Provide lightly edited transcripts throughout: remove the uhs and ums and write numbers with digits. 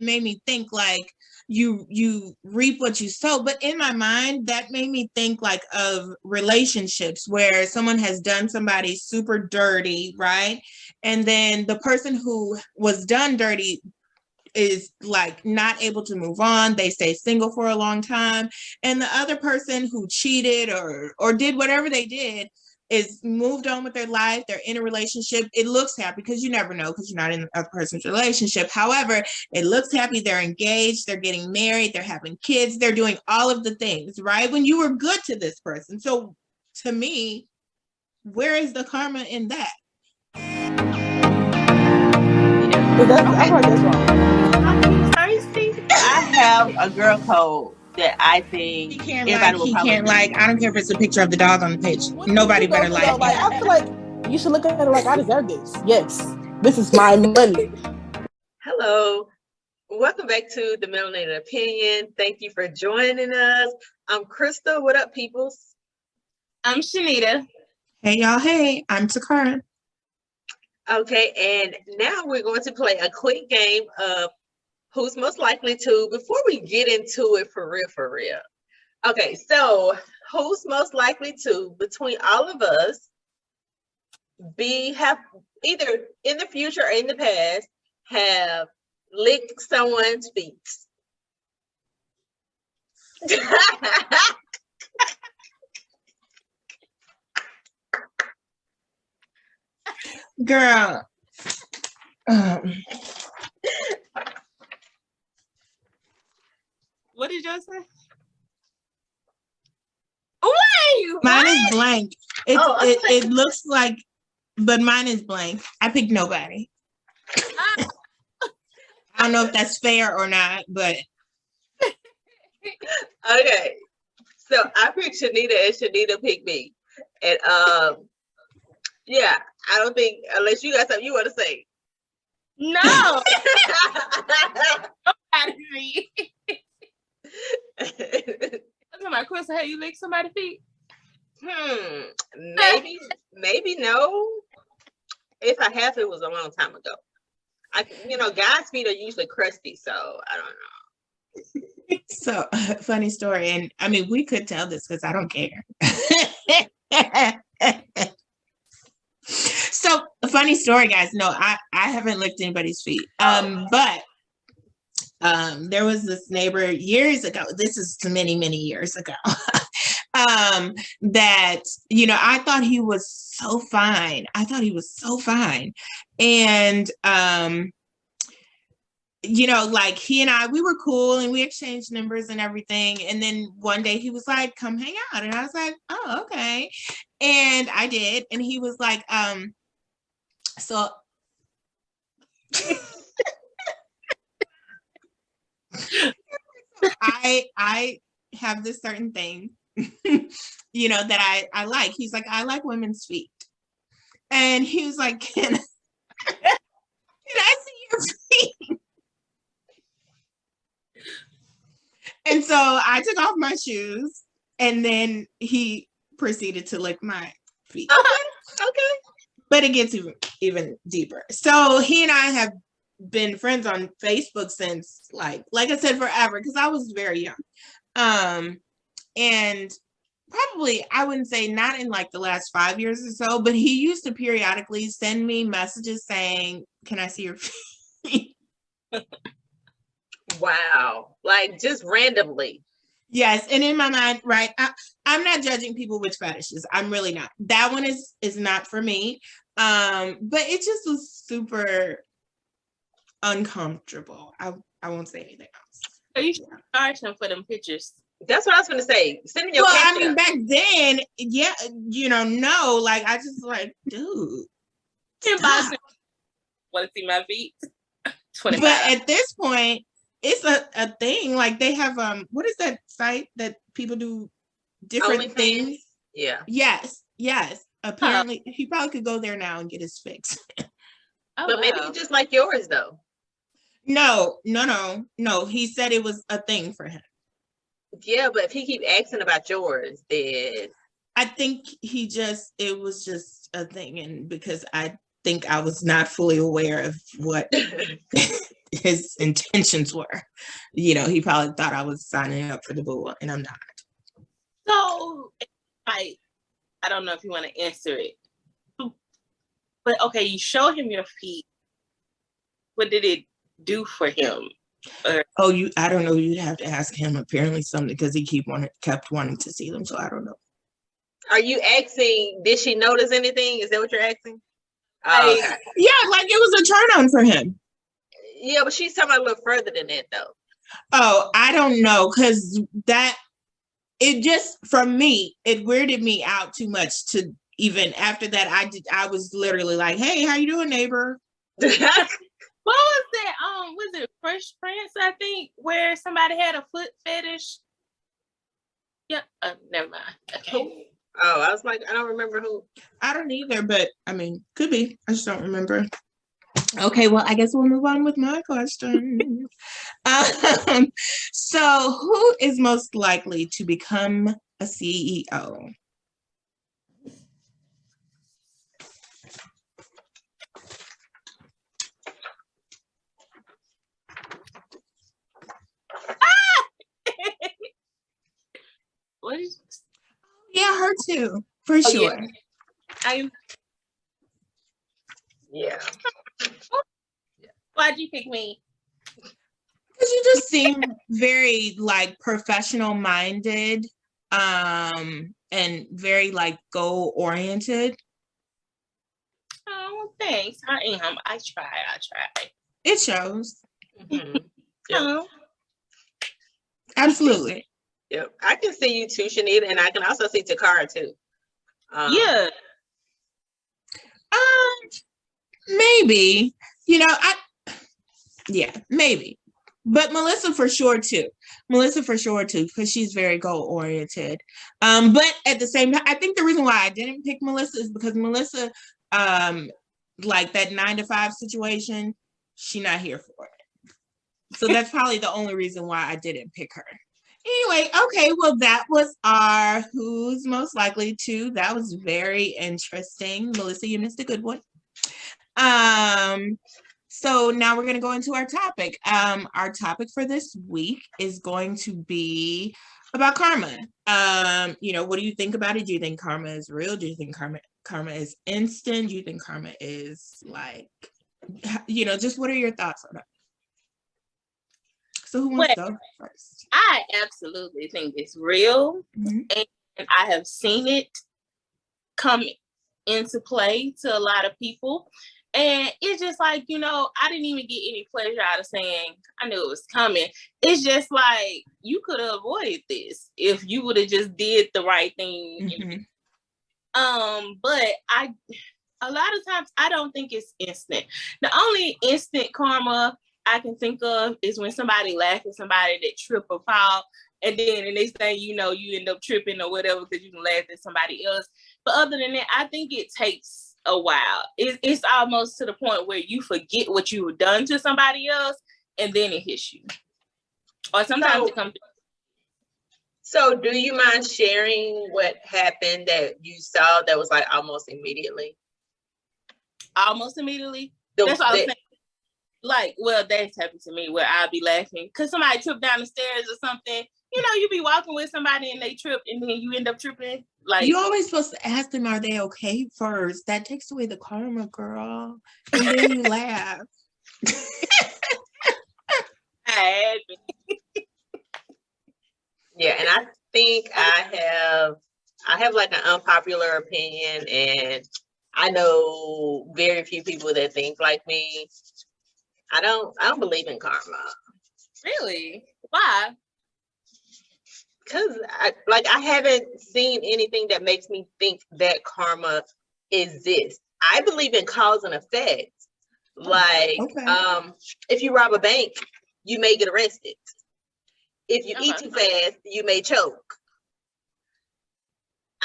made me think like you reap what you sow. But in my mind, that made me think like of relationships where someone has done somebody super dirty, right? And then the person who was done dirty is like not able to move on. They stay single for a long time. And the other person who cheated or did whatever they did is moved on with their life. They're in a relationship. It looks happy because you never know because you're not in the other person's relationship. However, it looks happy. They're engaged. They're getting married. They're having kids. They're doing all of the things, right? When you were good to this person. So to me, where is the karma in that? I heard that's wrong. I have a girl code that I think He can't everybody like, will he probably can't like, I don't care if it's a picture of the dog on the page. Nobody better like it. Like, I feel like you should look at it like, I deserve this. Yes, this is my money. Hello. Welcome back to the Melanated Opinion. Thank you for joining us. I'm Krista. What up, peoples? I'm Shanita. Hey, y'all. Hey, I'm Takara. Okay, and now we're going to play a quick game of who's most likely to, before we get into it for real. Okay, so who's most likely to, between all of us, have either in the future or in the past, have licked someone's feet? Girl. What did y'all say? Wait, mine is blank. It looks like, but mine is blank. I picked nobody. I don't know if that's fair or not, but okay. So I picked Shanita and Shanita picked me. And yeah, I don't think, unless you got something you want to say. No. Out of me. I'm like, Chris, have you licked somebody's feet? Maybe no. If I have, it was a long time ago. Guys' feet are usually crusty, so I don't know. So funny story. And I mean, we could tell this because I don't care. So funny story, guys. No, I haven't licked anybody's feet. But there was this neighbor years ago. This is many, many years ago. That, I thought he was so fine. And, like he and I, we were cool and we exchanged numbers and everything. And then one day he was like, come hang out. And I was like, oh, okay. And I did. And he was like, so I have this certain thing, that I like. He's like, I like women's feet. And he was like, can I see your feet? And so I took off my shoes and then he proceeded to lick my feet. Okay. But it gets even deeper. So he and I have been friends on Facebook since like I said, forever, because I was very young. And probably, I wouldn't say not in like the last 5 years or so, but he used to periodically send me messages saying, can I see your feet? Wow. Like just randomly. Yes. And in my mind, right, I'm not judging people with fetishes. I'm really not. That one is not for me. But it just was super uncomfortable. I won't say anything else. So you should charge him for them pictures. That's what I was going to say. Send me your picture. I mean, back then, yeah, no, like I just like, dude. Want to see my feet? 25. But at this point, it's a thing. Like they have what is that site that people do different things? Yeah. Yes. Apparently, he probably could go there now and get his fix. But maybe it's just like yours, though. No. He said it was a thing for him. Yeah, but if he keep asking about yours, then I think it was just a thing, and because I think I was not fully aware of what his intentions were. You know, he probably thought I was signing up for the bull, and I'm not. So, like, I don't know if you want to answer it, but okay, you show him your feet. What did it do for him? Oh, I don't know. You'd have to ask him. Apparently, something because he kept wanting to see them. So I don't know. Are you asking? Did she notice anything? Is that what you're asking? Like, Okay. Yeah, like it was a turn on for him. Yeah, but she's talking about a little further than that, though. Oh, I don't know, because it just, from me, it weirded me out too much to even after that. I was literally like, hey, how you doing, neighbor? what was that? Was it Fresh Prince? I think where somebody had a foot fetish. Yeah. Never mind. Okay. Oh, I was like, I don't remember who. I don't either, but I mean, could be. I just don't remember. Okay, well, I guess we'll move on with my question. So, who is most likely to become a CEO? What is? Yeah, her too, for sure. Yeah. Why'd you pick me? Because you just seem very like professional minded, and very like goal oriented. Oh, well, thanks. I am. I try. It shows. Mm-hmm. Yep. Oh. Absolutely. Yep. I can see you too, Shanita, and I can also see Takara too. Yeah. Maybe. You know, maybe. But Melissa for sure too, because she's very goal oriented. But at the same time, I think the reason why I didn't pick Melissa is because Melissa, like that 9 to 5 situation, she's not here for it. So that's probably the only reason why I didn't pick her. Anyway, okay, well, that was our who's most likely to. That was very interesting. Melissa, you missed a good one. So now we're going to go into our topic. Our topic for this week is going to be about karma. You know, what do you think about it? Do you think karma is real? Do you think karma is instant? Do you think karma is like, you know, just what are your thoughts on it? So who wants to go first? I absolutely think it's real, Mm-hmm. and I have seen it come into play to a lot of people. And it's just like, you know, I didn't even get any pleasure out of saying I knew it was coming. It's just like you could have avoided this if you would have just did the right thing. Mm-hmm. But a lot of times I don't think it's instant. The only instant karma I can think of is when somebody laughs at somebody that trip or fall, and then the next thing you know, you end up tripping or whatever because you can laugh at somebody else. But other than that, I think it takes a while. It's almost to the point where you forget what you've done to somebody else, and then it hits you. Or sometimes it comes. So, do you mind sharing what happened that you saw that was like almost immediately? Almost immediately. That's what I was saying. Like, well, that's happened to me where I'll be laughing because somebody tripped down the stairs or something. You know, you be walking with somebody and they trip and then you end up tripping. Like, you always supposed to ask them, are they okay first? That takes away the karma, girl. And then you laugh. Yeah, and I think I have like an unpopular opinion, and I know very few people that think like me. I don't believe in karma. Really? Why? Because I haven't seen anything that makes me think that karma exists. I believe in cause and effect. Like, okay. If you rob a bank, you may get arrested. If you eat too fast, you may choke.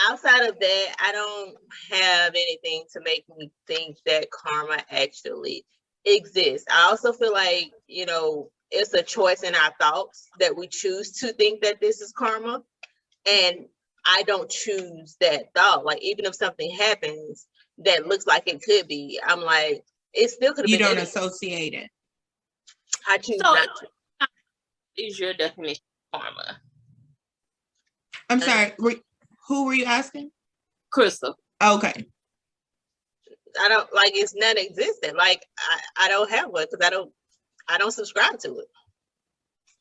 Outside of that, I don't have anything to make me think that karma actually exists. I also feel like, you know, it's a choice in our thoughts that we choose to think that this is karma. And I don't choose that thought. Like, even if something happens that looks like it could be, I'm like, it still could have been. You don't associate it. I choose So not to. is your definition of karma? I'm sorry. Who were you asking? Crystal. Okay. I don't like it's non-existent. Like I don't have one because I don't subscribe to it.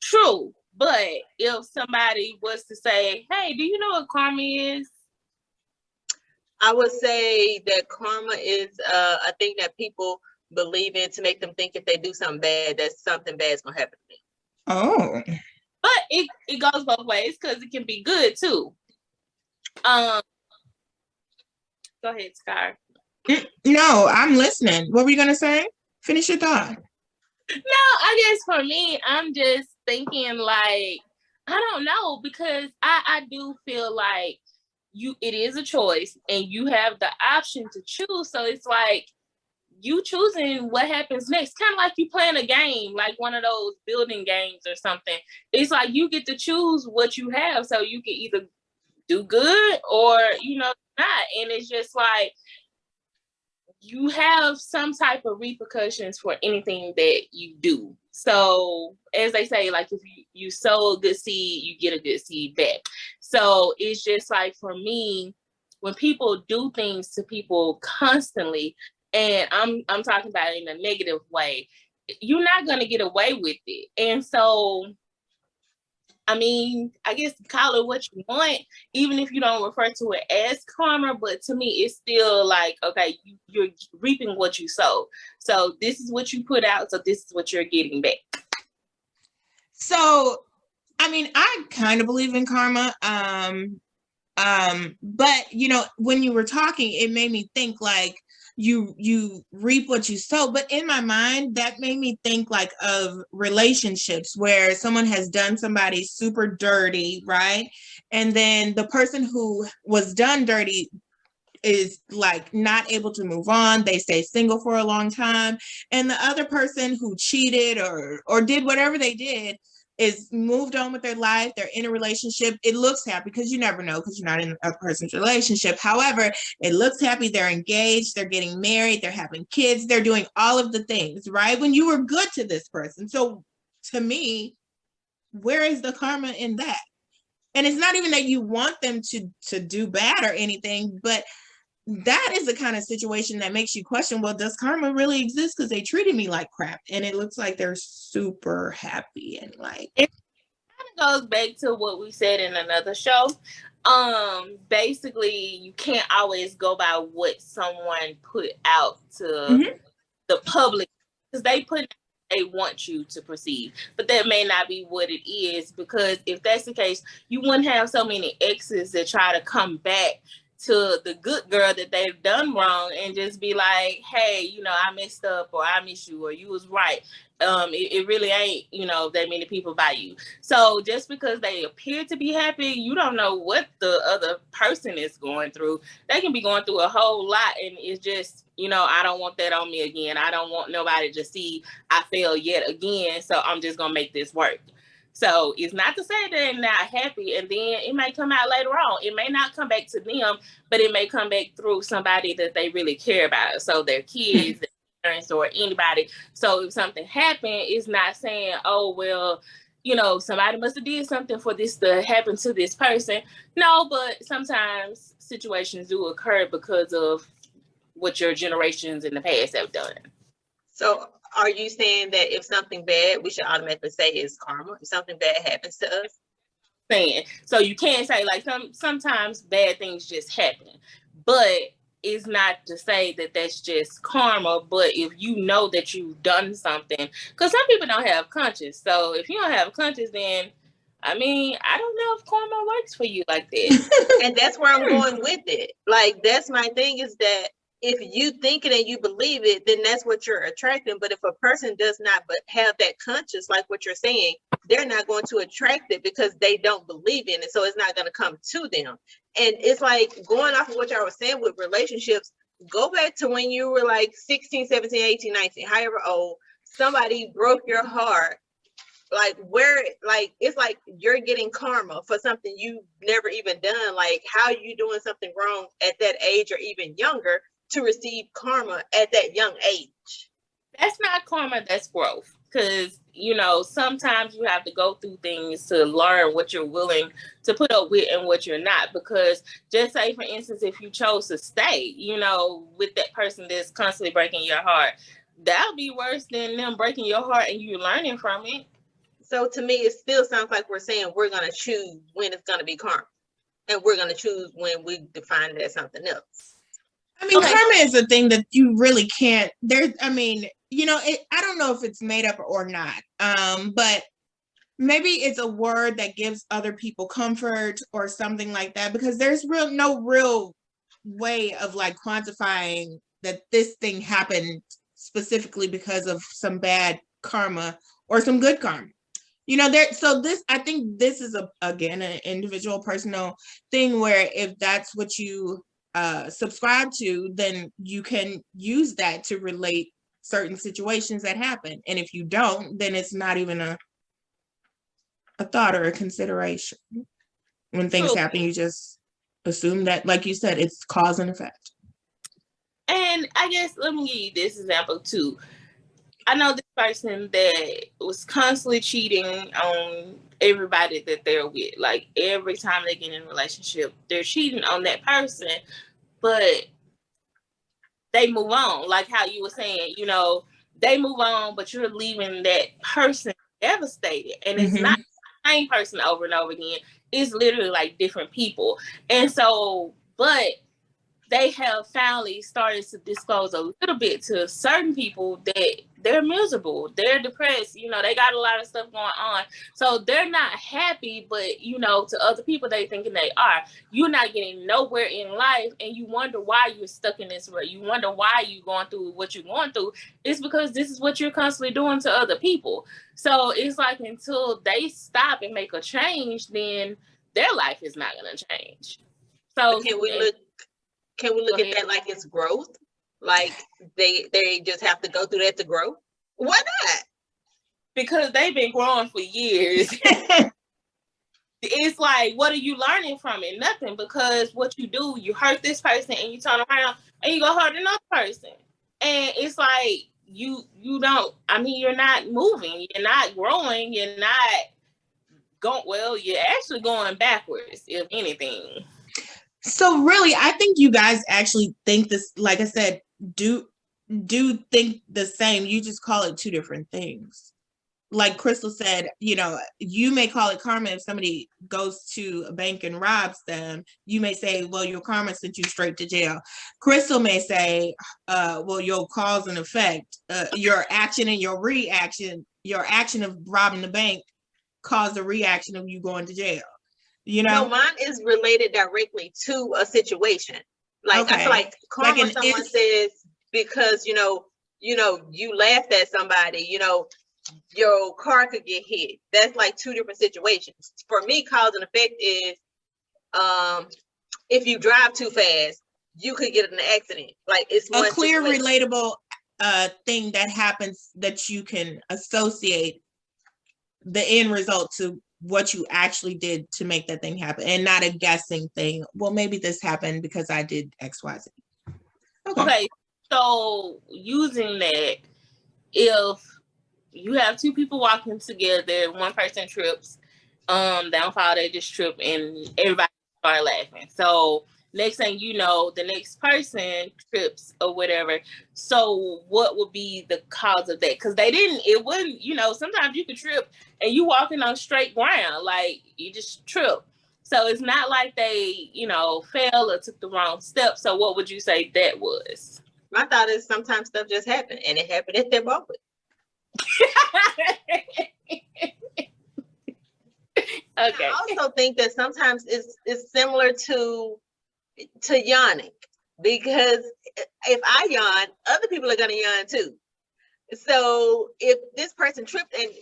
True. But if somebody was to say, hey, do you know what karma is? I would say that karma is a thing that people believe in to make them think if they do something bad, that something bad is gonna happen to me. Oh. But it goes both ways because it can be good too. Go ahead, Scar. No, I'm listening. What were you gonna say? Finish your thought. No, I guess for me, I'm just thinking like, I don't know, because I do feel like it is a choice and you have the option to choose. So it's like you choosing what happens next, kind of like you playing a game, like one of those building games or something. It's like you get to choose what you have, so you can either do good or not. And it's just like you have some type of repercussions for anything that you do. So as they say, like if you sow a good seed, you get a good seed back. So it's just like, for me, when people do things to people constantly, and I'm talking about it in a negative way, you're not going to get away with it. And so, I mean, I guess call it what you want, even if you don't refer to it as karma, but to me, it's still like, okay, you're reaping what you sow. So this is what you put out, so this is what you're getting back. So, I mean, I kind of believe in karma. But when you were talking, it made me think like you reap what you sow. But in my mind, that made me think like of relationships where someone has done somebody super dirty, right? And then the person who was done dirty is like not able to move on. They stay single for a long time. And the other person who cheated or did whatever they did is moved on with their life. They're in a relationship. It looks happy because you never know because you're not in a person's relationship. However, it looks happy. They're engaged. They're getting married. They're having kids. They're doing all of the things, right? When you were good to this person. So to me, where is the karma in that? And it's not even that you want them to do bad or anything, but that is the kind of situation that makes you question, well, does karma really exist? Because they treated me like crap. And it looks like they're super happy and like. It kind of goes back to what we said in another show. Basically, you can't always go by what someone put out to the public, because they want you to perceive, but that may not be what it is, because if that's the case, you wouldn't have so many exes that try to come back to the good girl that they've done wrong and just be like, hey, I messed up, or I miss you, or you was right. It really ain't, that many people by you. So just because they appear to be happy, you don't know what the other person is going through. They can be going through a whole lot, and it's just, I don't want that on me again. I don't want nobody to see I fail yet again, so I'm just gonna make this work. So it's not to say that they're not happy, and then it may come out later on. It may not come back to them, but it may come back through somebody that they really care about. So their kids, their parents, or anybody. So if something happened, it's not saying, oh, well, somebody must have did something for this to happen to this person. No, but sometimes situations do occur because of what your generations in the past have done. So are you saying that if something bad, we should automatically say it's karma? If something bad happens to us? Saying. So you can't say like sometimes bad things just happen, but it's not to say that that's just karma. But if you know that you've done something, because some people don't have conscience. So if you don't have a conscience, then I mean, I don't know if karma works for you like that. And that's where I'm going with it. Like, that's my thing, is that if you think it and you believe it, then that's what you're attracting. But if a person does not but have that conscience, like what you're saying, they're not going to attract it because they don't believe in it. So it's not going to come to them. And it's like, going off of what y'all was saying with relationships, go back to when you were like 16, 17, 18, 19, however old, somebody broke your heart. Like, it's like you're getting karma for something you've never even done. Like, how are you doing something wrong at that age or even younger to receive karma at that young age? That's not karma, that's growth. Because, you know, sometimes you have to go through things to learn what you're willing to put up with and what you're not. Because just say, for instance, if you chose to stay, you know, with that person that's constantly breaking your heart, that'll be worse than them breaking your heart and you learning from it. So to me, it still sounds like we're saying we're going to choose when it's going to be karma. And we're going to choose when we define it as something else. I mean, karma is a thing that you really can't, I mean, you know, I don't know if it's made up or not, but maybe it's a word that gives other people comfort or something like that, because there's no real way of like quantifying that this thing happened specifically because of some bad karma or some good karma. You know, I think this is again an individual personal thing where if that's what you subscribe to, then you can use that to relate certain situations that happen. And if you don't, then it's not even a thought or a consideration. When things happen, you just assume that, like you said, it's cause and effect. And I guess let me give you this example too. I know this person that was constantly cheating on everybody that they're with. Like every time they get in a relationship, they're cheating on that person, but they move on. Like how you were saying, you know, they move on, but you're leaving that person devastated. And it's not the same person over and over again. It's literally like different people. And so, but they have finally started to disclose a little bit to certain people that they're miserable, they're depressed, you know, they got a lot of stuff going on. So they're not happy, but, you know, to other people, they thinking they are. You're not getting nowhere in life, and you wonder why you're stuck in this rut. You wonder why you're going through what you're going through. It's because this is what you're constantly doing to other people. So it's like until they stop and make a change, then their life is not going to change. So but can we look at that like it's growth? Like they just have to go through that to grow? Why not? Because they've been growing for years. It's like, what are you learning from it? Nothing. Because what you do, you hurt this person and you turn around and you go hurt another person. And it's like you don't, I mean, you're not moving, you're not growing, you're not going, well, you're actually going backwards, if anything. So really, I think you guys actually think this, like I said, do think the same. You just call it two different things. Like Crystal said, you know, you may call it karma if somebody goes to a bank and robs them. You may say, well, your karma sent you straight to jail. Crystal may say, well, your cause and effect, your action and your reaction, your action of robbing the bank caused a reaction of you going to jail. You know, no, mine is related directly to a situation. Like okay. I feel like karma, like someone says, because you know, you laughed at somebody, you know, your car could get hit. That's like two different situations. For me, cause and effect is if you drive too fast, you could get in an accident. Like it's a clear, relatable thing that happens that you can associate the end result to what you actually did to make that thing happen, and not a guessing thing. Well, maybe this happened because I did XYZ. Okay. So using that, if you have two people walking together, one person trips, downfall, they just trip and everybody start laughing. So next thing you know, the next person trips or whatever. So what would be the cause of that? Because it wouldn't, you know, sometimes you could trip and you walking on straight ground, like you just trip. So it's not like they, you know, fell or took the wrong step. So what would you say that was? My thought is sometimes stuff just happened, and it happened at their moment. Okay. I also think that sometimes it's similar to yawning, because if I yawn, other people are going to yawn too. So if this person tripped and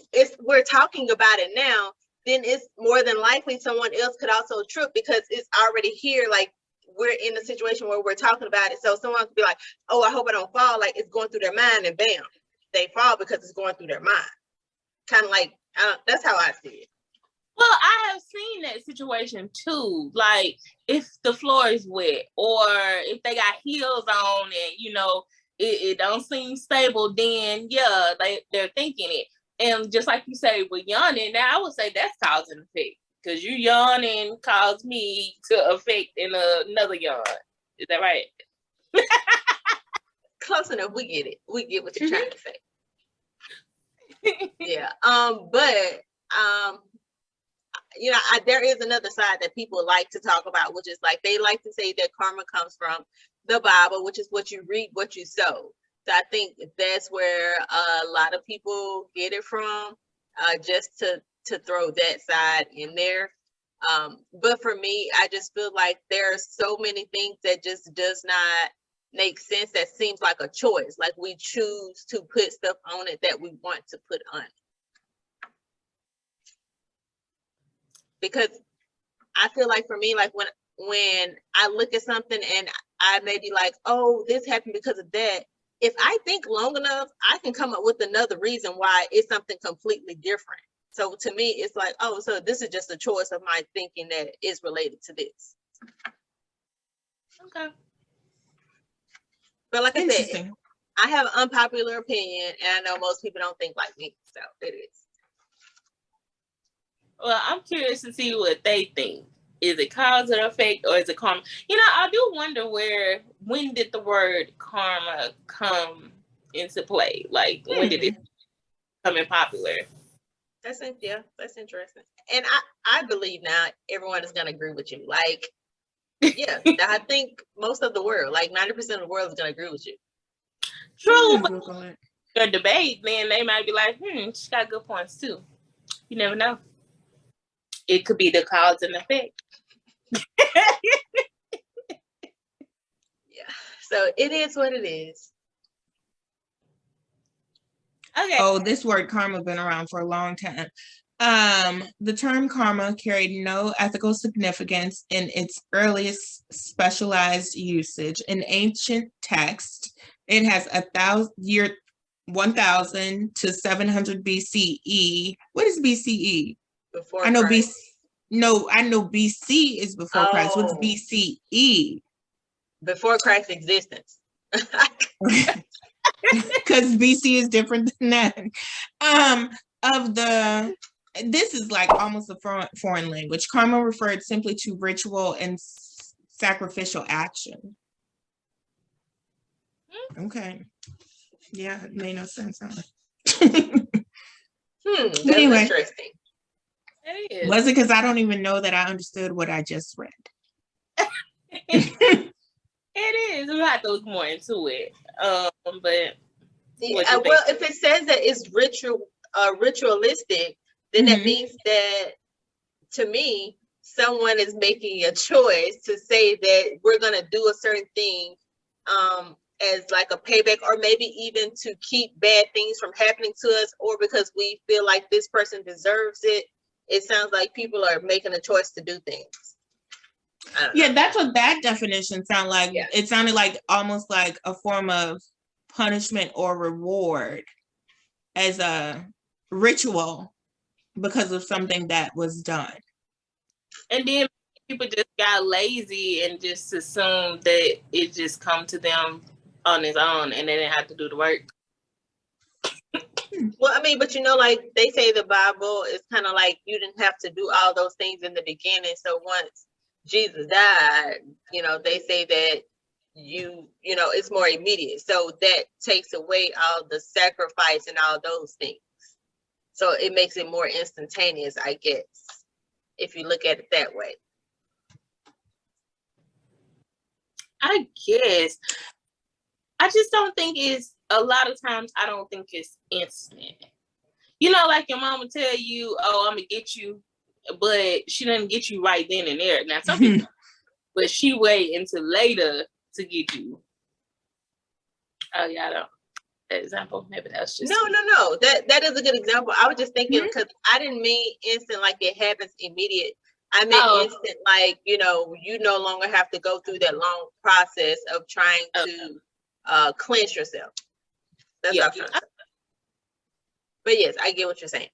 we're talking about it now, then it's more than likely someone else could also trip, because it's already here. Like we're in a situation where we're talking about it. So someone could be like, oh, I hope I don't fall. Like it's going through their mind, and bam, they fall because it's going through their mind. Kind of like, that's how I see it. Well, I have seen that situation too. Like if the floor is wet, or if they got heels on and, you know, it don't seem stable, then yeah, they're thinking it. And just like you say with yawning, now I would say that's cause and effect. Because you yawning caused me to affect in another yawn. Is that right? Close enough. We get it. We get what you're trying to say. Yeah. But you know, there is another side that people like to talk about, which is like they like to say that karma comes from the Bible, which is what you reap, what you sow. So I think that's where a lot of people get it from, just to throw that side in there. But for me, I just feel like there are so many things that just does not make sense. That seems like a choice. Like we choose to put stuff on it that we want to put on it. Because I feel like for me, like when I look at something and I may be like, oh, this happened because of that. If I think long enough, I can come up with another reason why it's something completely different. So to me, it's like, oh, so this is just a choice of my thinking that is related to this. Okay. But like I said, I have an unpopular opinion, and I know most people don't think like me, so it is. Well, I'm curious to see what they think. Is it cause or effect, or is it karma? You know, I do wonder when did the word karma come into play? Like, when did it become popular? That's interesting. And I believe now everyone is gonna agree with you. Like, yeah, I think most of the world, like 90% of the world, is gonna agree with you. True, but the debate, then they might be like, she got good points too. You never know. It could be the cause and effect. Yeah. So it is what it is. Okay. Oh, this word karma been around for a long time. The term karma carried no ethical significance in its earliest specialized usage. In ancient text, it has 1000 to 700 BCE. What is BCE? Before I know Christ. I know BC is before Christ. What's BCE? Before Christ's existence. Because BC is different than that. This is like almost a foreign language. Karma referred simply to ritual and sacrificial action. Okay. Yeah, it made no sense. That's anyway, interesting. Was it because I don't even know that I understood what I just read? It is. We have to look more into it. But yeah, well, if it says that it's ritualistic, then that means that, to me, someone is making a choice to say that we're gonna do a certain thing as like a payback, or maybe even to keep bad things from happening to us, or because we feel like this person deserves it. It sounds like people are making a choice to do things. Yeah, that's what that definition sounded like. Yeah. It sounded like almost like a form of punishment or reward as a ritual because of something that was done. And then people just got lazy and just assumed that it just come to them on its own and they didn't have to do the work. Well, I mean, but you know, like they say the Bible is kind of like you didn't have to do all those things in the beginning. So once Jesus died, you know, they say that you know, it's more immediate. So that takes away all the sacrifice and all those things. So it makes it more instantaneous, I guess, if you look at it that way. I guess. I just don't think it's, a lot of times I don't think it's instant. You know, like your mama tell you, oh, I'm gonna get you, but she doesn't get you right then and there. Now some people, but she wait until later to get you. Oh yeah, I don't. Example, maybe that's just no. That is a good example. I was just thinking because I didn't mean instant like it happens immediate. I meant instant like, you know, you no longer have to go through that long process of trying to cleanse yourself. That's what I'm trying to say. But yes, I get what you're saying.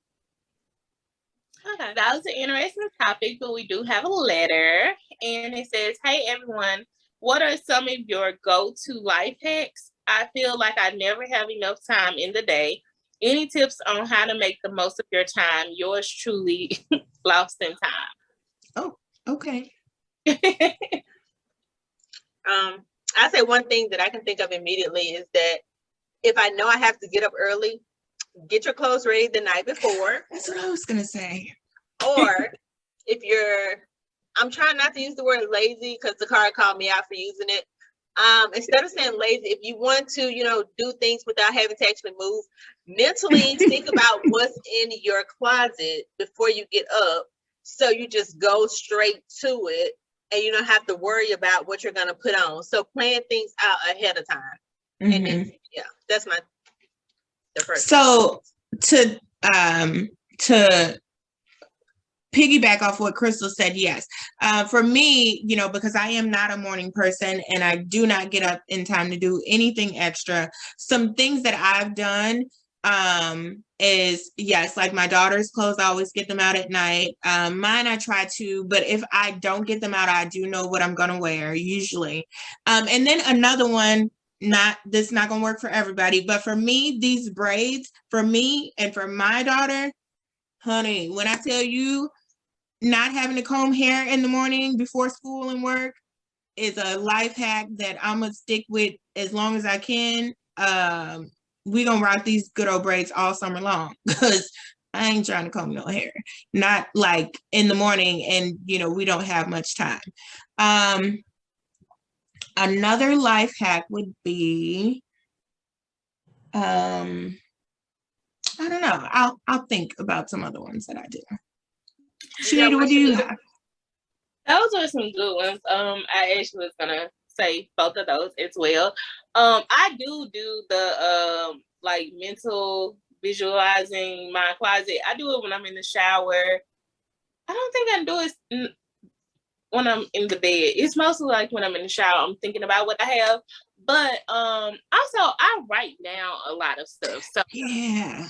Okay, that was an interesting topic, but we do have a letter, and it says, "Hey everyone, what are some of your go-to life hacks? I feel like I never have enough time in the day Any tips on how to make the most of your time? Yours truly, Lost in Time. Oh, okay. I say one thing that I can think of immediately is that if I know I have to get up early, get your clothes ready the night before. That's what I was gonna say. Or if I'm trying not to use the word lazy because the car called me out for using it. Instead of saying lazy, if you want to, do things without having to actually move, mentally think about what's in your closet before you get up. So you just go straight to it and you don't have to worry about what you're going to put on. So plan things out ahead of time. And then, that's the first. So to piggyback off what Crystal said, yes. For me, because I am not a morning person and I do not get up in time to do anything extra, some things that I've done is, yes, like my daughter's clothes, I always get them out at night. Mine, I try to, but if I don't get them out, I do know what I'm going to wear usually. And then another one, this is not going to work for everybody, but for me, these braids, for me and for my daughter, honey, when I tell you, not having to comb hair in the morning before school and work is a life hack that I'm gonna stick with as long as I can. We gonna rock these good old braids all summer long because I ain't trying to comb no hair, not like in the morning and we don't have much time. Another life hack would be, I don't know. I'll think about some other ones that I do. Shanita, what do you have? Those are some good ones. I actually was gonna say both of those as well. I do the like mental visualizing my closet. I do it when I'm in the shower. I don't think I do it when I'm in the bed. It's mostly like when I'm in the shower, I'm thinking about what I have. But also I write down a lot of stuff. So yeah.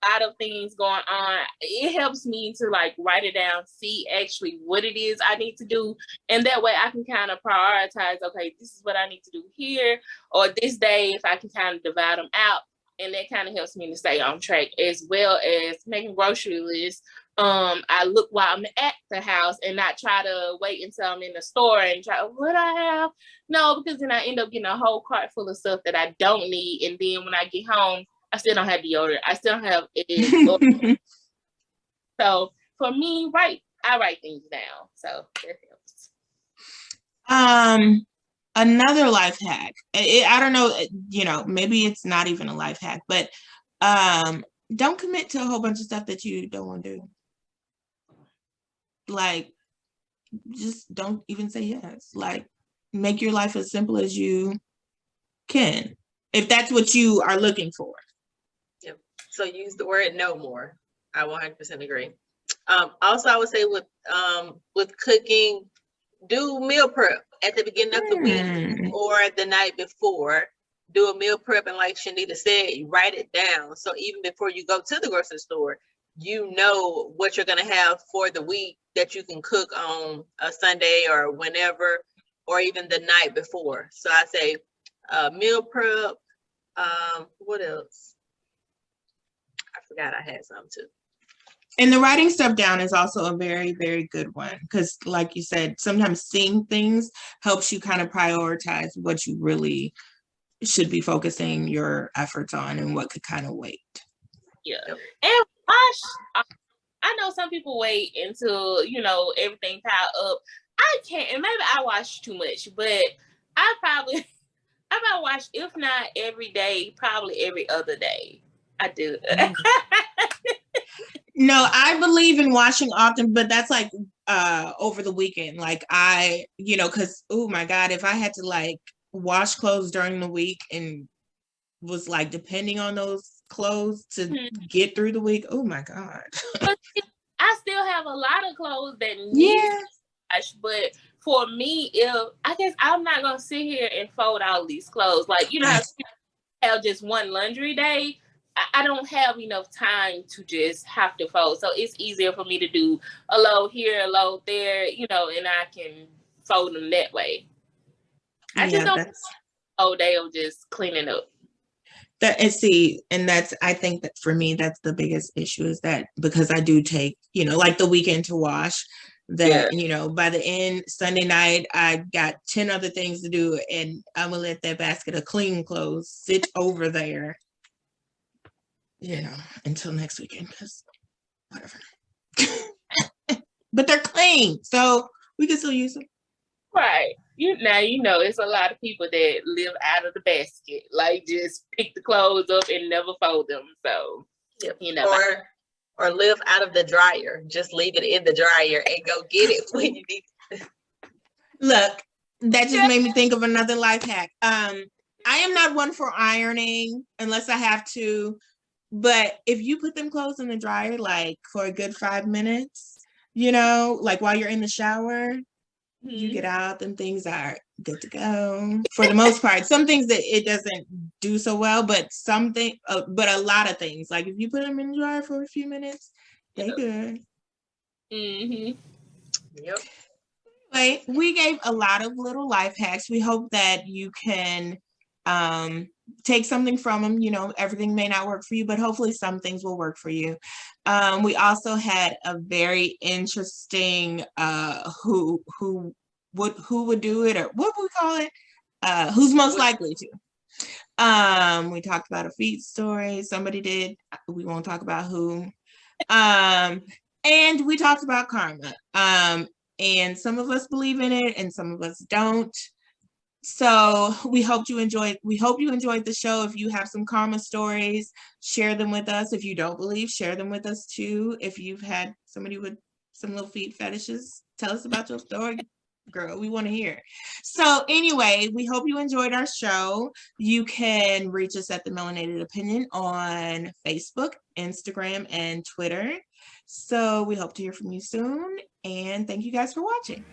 A lot of things going on. It helps me to like write it down, see actually what it is I need to do. And that way I can kind of prioritize, okay, this is what I need to do here, or this day, if I can kind of divide them out. And that kind of helps me to stay on track, as well as making grocery lists. I look while I'm at the house and not try to wait until I'm in the store and try, what I have? No, because then I end up getting a whole cart full of stuff that I don't need. And then when I get home, I still don't have deodorant. I still don't have eggs. So for me, I write things down. So that helps. Another life hack. I don't know, maybe it's not even a life hack, but don't commit to a whole bunch of stuff that you don't want to do. Like, just don't even say yes. Like, make your life as simple as you can, if that's what you are looking for. Yep. So use the word no more. I 100% agree. Also, I would say with cooking, do meal prep at the beginning of the week or the night before. Do a meal prep, and like Shanita said, you write it down. So even before you go to the grocery store, you know what you're going to have for the week that you can cook on a Sunday or whenever, or even the night before. So I say meal prep. What else? I forgot I had some too. And the writing stuff down is also a very, very good one, because like you said, sometimes seeing things helps you kind of prioritize what you really should be focusing your efforts on and what could kind of wait. Yeah. And I know some people wait until, everything piled up. I can't, and maybe I watch too much, but I might watch, if not every day, probably every other day. I do. No, I believe in watching often, but that's like over the weekend. Like because, oh my God, if I had to like wash clothes during the week and was like depending on those clothes to get through the week, oh my God. But I still have a lot of clothes that need to wash, but for me, I guess I'm not gonna sit here and fold all these clothes. Like, how have just one laundry day. I don't have enough time to just have to fold. So it's easier for me to do a load here, a load there, and I can fold them that way. I just don't whole day of just cleaning up. That and see, and that's I think that for me that's the biggest issue is that because I do take, like the weekend to wash, that by the end Sunday night I got 10 other things to do, and I'm gonna let that basket of clean clothes sit over there, until next weekend, because whatever. But they're clean, so we can still use them. Right. It's a lot of people that live out of the basket, like just pick the clothes up and never fold them. So, or live out of the dryer, just leave it in the dryer and go get it when you need it. Look, that just made me think of another life hack. I am not one for ironing unless I have to, but if you put them clothes in the dryer, like for a good 5 minutes, like while you're in the shower, you get out, them things are good to go for the most part. Some things that it doesn't do so well, but but a lot of things, like if you put them in the dryer for a few minutes, they good. Yep. Anyway, we gave a lot of little life hacks. We hope that you can take something from them. Everything may not work for you, but hopefully some things will work for you. We also had a very interesting who would do it, or what would we call it? Who's most likely to. We talked about a feet story. Somebody did. We won't talk about who. And we talked about karma. And some of us believe in it and some of us don't. So we hope you enjoyed the show. If you have some karma stories, share them with us. If you don't believe, share them with us too. If you've had somebody with some little feet fetishes, tell us about your story. Girl, we want to hear. So anyway, we hope you enjoyed our show. You can reach us at The Melanated Opinion on Facebook, Instagram, and Twitter. So we hope to hear from you soon. And thank you guys for watching.